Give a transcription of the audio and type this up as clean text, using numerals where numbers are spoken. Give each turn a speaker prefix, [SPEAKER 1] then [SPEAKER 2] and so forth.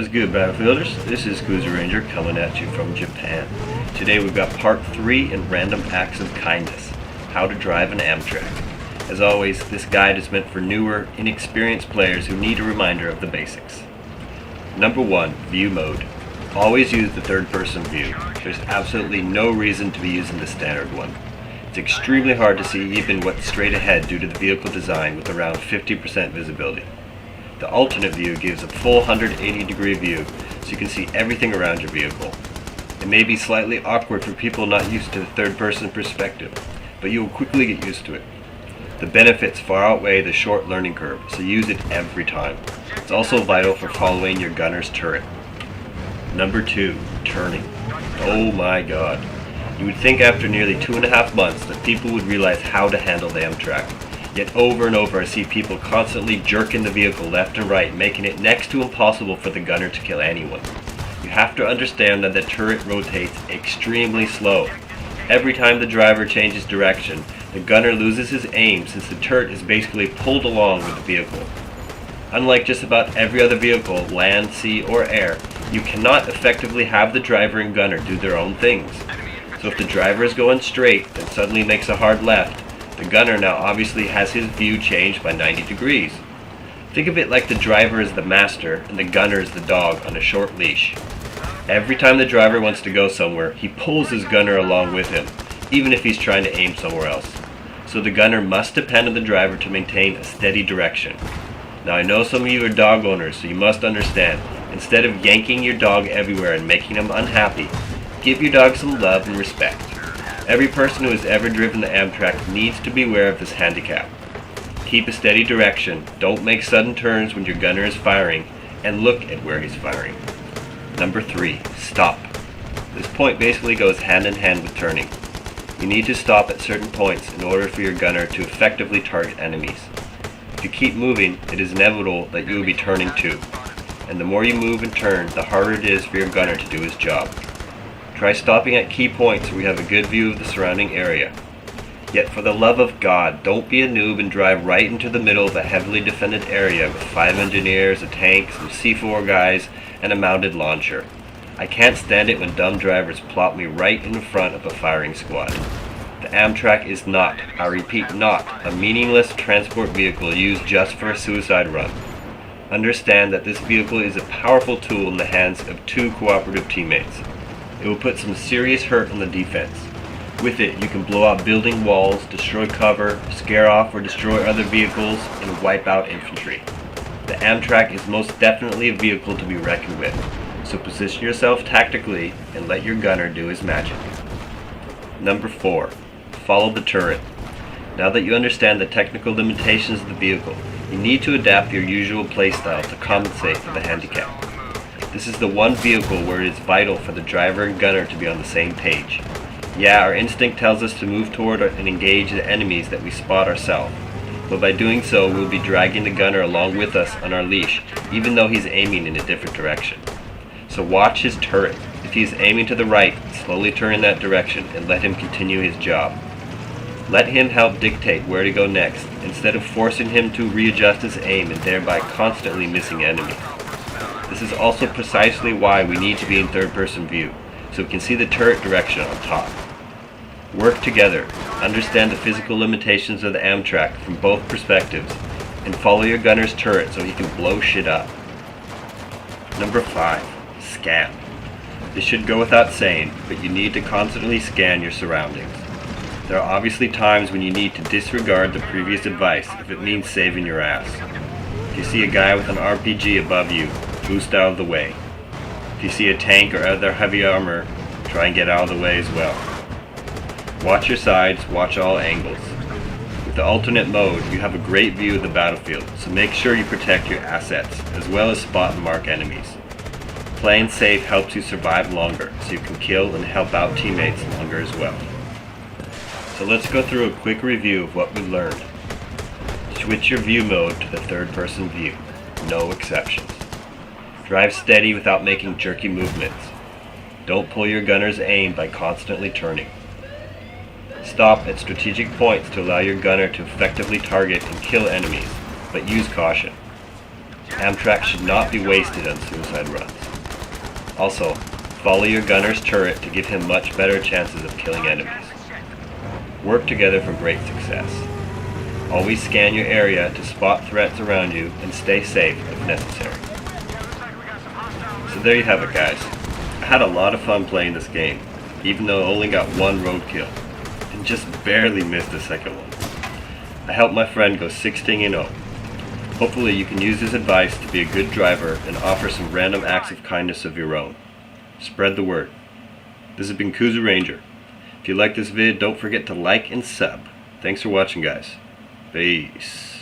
[SPEAKER 1] What is good, Battlefielders? This is Cruiser Ranger coming at you from Japan. Today we've got part 3 in Random Acts of Kindness, how to drive an Amtrac. As always, this guide is meant for newer, inexperienced players who need a reminder of the basics. Number 1, View Mode. Always use the third-person view. There's absolutely no reason to be using the standard one. It's extremely hard to see even what's straight ahead due to the vehicle design with around 50% visibility. The alternate view gives a full 180-degree view so you can see everything around your vehicle. It may be slightly awkward for people not used to the third-person perspective, but you will quickly get used to it. The benefits far outweigh the short learning curve, so use it every time. It's also vital for following your gunner's turret. Number 2, turning. Oh my god. You would think after nearly 2.5 months that people would realize how to handle the Amtrac. Yet over and over I see people constantly jerking the vehicle left and right, making it next to impossible for the gunner to kill anyone. You have to understand that the turret rotates extremely slow. Every time the driver changes direction, the gunner loses his aim since the turret is basically pulled along with the vehicle. Unlike just about every other vehicle, land, sea, or air, you cannot effectively have the driver and gunner do their own things. So if the driver is going straight and suddenly makes a hard left, the gunner now obviously has his view changed by 90 degrees. Think of it like the driver is the master and the gunner is the dog on a short leash. Every time the driver wants to go somewhere, he pulls his gunner along with him, even if he's trying to aim somewhere else. So the gunner must depend on the driver to maintain a steady direction. Now I know some of you are dog owners, so you must understand, instead of yanking your dog everywhere and making him unhappy, give your dog some love and respect. Every person who has ever driven the Amtrac needs to be aware of this handicap. Keep a steady direction, don't make sudden turns when your gunner is firing, and look at where he's firing. Number 3, stop. This point basically goes hand in hand with turning. You need to stop at certain points in order for your gunner to effectively target enemies. If you keep moving, it is inevitable that you will be turning too. And the more you move and turn, the harder it is for your gunner to do his job. Try stopping at key points where you have a good view of the surrounding area. Yet for the love of God, don't be a noob and drive right into the middle of a heavily defended area with 5 engineers, a tank, some C4 guys, and a mounted launcher. I can't stand it when dumb drivers plop me right in front of a firing squad. The Amtrac is not, I repeat not, a meaningless transport vehicle used just for a suicide run. Understand that this vehicle is a powerful tool in the hands of 2 cooperative teammates. It will put some serious hurt on the defense. With it, you can blow out building walls, destroy cover, scare off or destroy other vehicles, and wipe out infantry. The Amtrac is most definitely a vehicle to be reckoned with, so position yourself tactically and let your gunner do his magic. Number 4, follow the turret. Now that you understand the technical limitations of the vehicle, you need to adapt your usual playstyle to compensate for the handicap. This is the one vehicle where it is vital for the driver and gunner to be on the same page. Yeah, our instinct tells us to move toward and engage the enemies that we spot ourselves, but by doing so we'll be dragging the gunner along with us on our leash, even though he's aiming in a different direction. So watch his turret. If he is aiming to the right, slowly turn in that direction and let him continue his job. Let him help dictate where to go next, instead of forcing him to readjust his aim and thereby constantly missing enemies. This is also precisely why we need to be in third-person view, so we can see the turret direction on top. Work together, understand the physical limitations of the Amtrac from both perspectives, and follow your gunner's turret so he can blow shit up. Number 5, scan. This should go without saying, but you need to constantly scan your surroundings. There are obviously times when you need to disregard the previous advice if it means saving your ass. If you see a guy with an RPG above you, boost out of the way. If you see a tank or other heavy armor, try and get out of the way as well. Watch your sides, watch all angles. With the alternate mode, you have a great view of the battlefield, so make sure you protect your assets, as well as spot and mark enemies. Playing safe helps you survive longer, so you can kill and help out teammates longer as well. So let's go through a quick review of what we learned. Switch your view mode to the third-person view, no exceptions. Drive steady without making jerky movements. Don't pull your gunner's aim by constantly turning. Stop at strategic points to allow your gunner to effectively target and kill enemies, but use caution. Amtrac should not be wasted on suicide runs. Also, follow your gunner's turret to give him much better chances of killing enemies. Work together for great success. Always scan your area to spot threats around you and stay safe if necessary. So there you have it, guys. I had a lot of fun playing this game, even though I only got one road kill, and just barely missed the second one. I helped my friend go 16-0. Hopefully you can use this advice to be a good driver and offer some random acts of kindness of your own. Spread the word. This has been Cruiser Ranger. If you like this vid, don't forget to like and sub. Thanks for watching, guys. Peace.